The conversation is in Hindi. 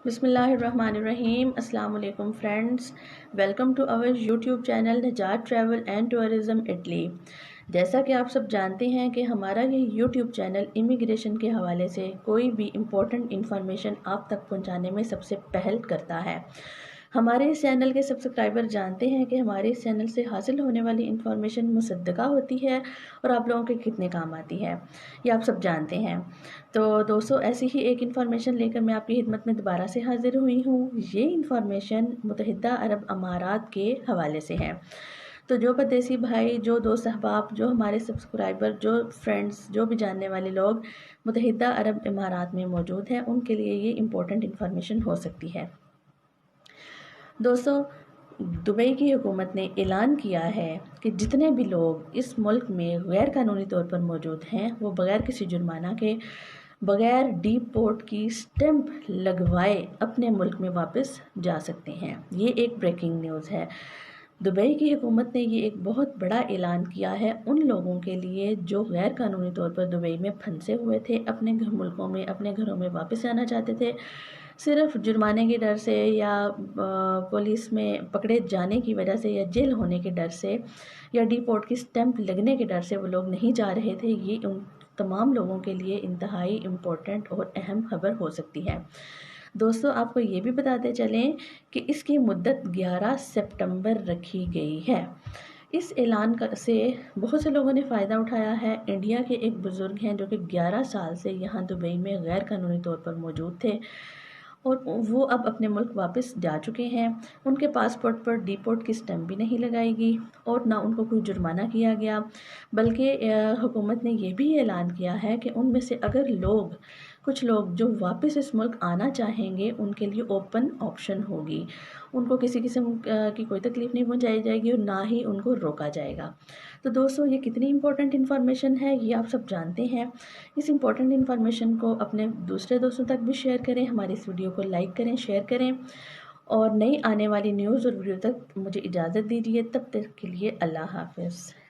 बिस्मिल्लाहिर्रहमानिर्रहीम। अस्सलाम वालेकुम friends, welcome to our YouTube channel Najat travel and tourism Italy. जैसा कि आप सब जानते हैं कि हमारा ये यूट्यूब चैनल इमिग्रेशन के हवाले से कोई भी इम्पोर्टेंट इन्फॉर्मेशन आप तक पहुंचाने में सबसे पहल करता है। हमारे इस चैनल के सब्सक्राइबर जानते हैं कि हमारे इस चैनल से हासिल होने वाली इन्फॉर्मेशन मुसद्दका होती है और आप लोगों के कितने काम आती है, ये आप सब जानते हैं। तो दोस्तों, ऐसी ही एक इन्फॉर्मेशन लेकर मैं आपकी खिदमत में दोबारा से हाजिर हुई हूँ। ये इन्फॉर्मेशन मुत्तहिदा अरब अमारात के हवाले से है। तो जो परदेसी भाई, जो दोस्त अहबाब, जो हमारे सब्सक्राइबर, जो फ्रेंड्स, जो भी जानने वाले लोग मुत्तहिदा अरब अमारात में मौजूद हैं, उनके लिए ये इम्पोर्टेंट इन्फॉर्मेशन हो सकती है। दोस्तों, दुबई की हुकूमत ने ऐलान किया है कि जितने भी लोग इस मुल्क में गैर कानूनी तौर पर मौजूद हैं, वो बग़ैर किसी जुर्माना के, बग़ैर डिपोर्ट की स्टैंप लगवाए अपने मुल्क में वापस जा सकते हैं। ये एक ब्रेकिंग न्यूज़ है। दुबई की हुकूमत ने ये एक बहुत बड़ा ऐलान किया है उन लोगों के लिए जो गैर कानूनी तौर पर दुबई में फंसे हुए थे, अपने मुल्कों में, अपने घरों में वापस जाना चाहते थे। सिर्फ जुर्माने के डर से या पुलिस में पकड़े जाने की वजह से या जेल होने के डर से या डिपोर्ट की स्टैंप लगने के डर से वो लोग नहीं जा रहे थे। ये उन तमाम लोगों के लिए इंतहाई इम्पोर्टेंट और अहम खबर हो सकती है। दोस्तों, आपको ये भी बताते चलें कि इसकी मुद्दत 11 सितंबर रखी गई है। इस ऐलान से बहुत से लोगों ने फ़ायदा उठाया है। इंडिया के एक बुज़ुर्ग हैं जो कि 11 साल से यहाँ दुबई में गैर कानूनी तौर पर मौजूद थे और वो अब अपने मुल्क वापस जा चुके हैं। उनके पासपोर्ट पर डिपोर्ट की स्टैंप भी नहीं लगाएगी और ना उनको कोई जुर्माना किया गया, बल्कि हुकूमत ने यह भी ऐलान किया है कि उनमें से अगर कुछ लोग जो वापस इस मुल्क आना चाहेंगे, उनके लिए ओपन ऑप्शन होगी। उनको किसी किस्म की कोई तकलीफ़ नहीं पहुंचाई जाएगी और ना ही उनको रोका जाएगा। तो दोस्तों, ये कितनी इम्पोर्टेंट इन्फॉर्मेशन है ये आप सब जानते हैं। इस इम्पोर्टेंट इन्फॉर्मेशन को अपने दूसरे दोस्तों तक भी शेयर करें, हमारी इस वीडियो को लाइक करें, शेयर करें और नई आने वाली न्यूज़ और वीडियो तक मुझे इजाज़त दीजिए। तब तक के लिए अल्लाह हाफ़िज़।